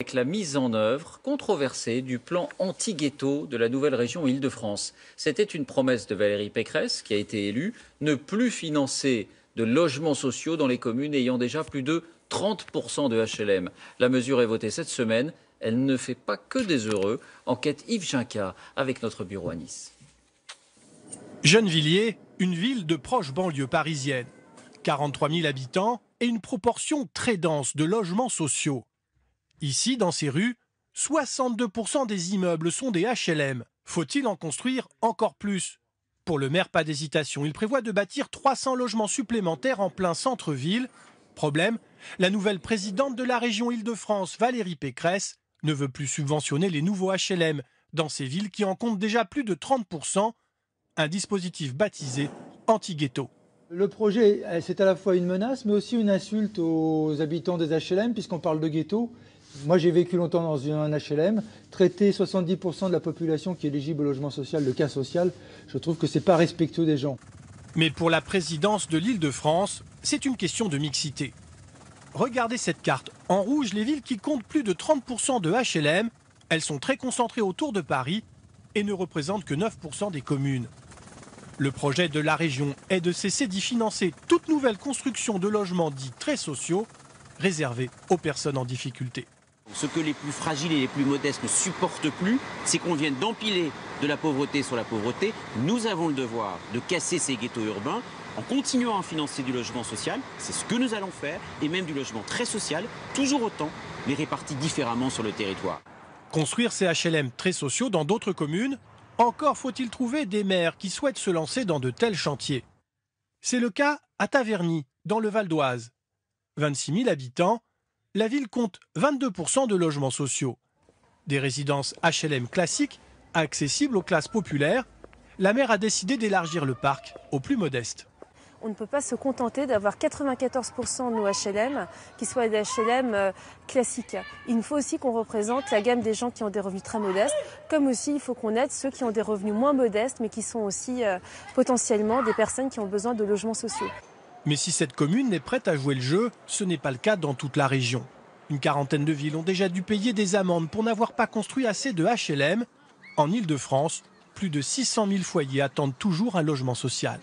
Avec la mise en œuvre controversée du plan anti-ghetto de la nouvelle région Île-de-France. C'était une promesse de Valérie Pécresse, qui a été élue, ne plus financer de logements sociaux dans les communes ayant déjà plus de 30% de HLM. La mesure est votée cette semaine. Elle ne fait pas que des heureux. Enquête Yves Ginca avec notre bureau à Nice. Gennevilliers, une ville de proche banlieue parisienne. 43 000 habitants et une proportion très dense de logements sociaux. Ici, dans ces rues, 62% des immeubles sont des HLM. Faut-il en construire encore plus? Pour le maire, pas d'hésitation. Il prévoit de bâtir 300 logements supplémentaires en plein centre-ville. Problème, la nouvelle présidente de la région Île-de-France, Valérie Pécresse, ne veut plus subventionner les nouveaux HLM dans ces villes qui en comptent déjà plus de 30%. Un dispositif baptisé anti-ghetto. Le projet, c'est à la fois une menace, mais aussi une insulte aux habitants des HLM, puisqu'on parle de ghetto. Moi, j'ai vécu longtemps dans un HLM. Traiter 70% de la population qui est éligible au logement social, le cas social, je trouve que c'est pas respectueux des gens. Mais pour la présidence de l'Île-de-France, c'est une question de mixité. Regardez cette carte. En rouge, les villes qui comptent plus de 30% de HLM, elles sont très concentrées autour de Paris et ne représentent que 9% des communes. Le projet de la région est de cesser d'y financer toute nouvelle construction de logements dits très sociaux, réservés aux personnes en difficulté. Ce que les plus fragiles et les plus modestes ne supportent plus, c'est qu'on vienne d'empiler de la pauvreté sur la pauvreté. Nous avons le devoir de casser ces ghettos urbains en continuant à financer du logement social. C'est ce que nous allons faire, et même du logement très social, toujours autant, mais réparti différemment sur le territoire. Construire ces HLM très sociaux dans d'autres communes, encore faut-il trouver des maires qui souhaitent se lancer dans de tels chantiers. C'est le cas à Taverny, dans le Val d'Oise. 26 000 habitants, la ville compte 22% de logements sociaux. Des résidences HLM classiques, accessibles aux classes populaires, la maire a décidé d'élargir le parc aux plus modestes. On ne peut pas se contenter d'avoir 94% de nos HLM qui soient des HLM classiques. Il nous faut aussi qu'on représente la gamme des gens qui ont des revenus très modestes, comme aussi il faut qu'on aide ceux qui ont des revenus moins modestes, mais qui sont aussi potentiellement des personnes qui ont besoin de logements sociaux. Mais si cette commune est prête à jouer le jeu, ce n'est pas le cas dans toute la région. Une quarantaine de villes ont déjà dû payer des amendes pour n'avoir pas construit assez de HLM. En Île-de-France, plus de 600 000 foyers attendent toujours un logement social.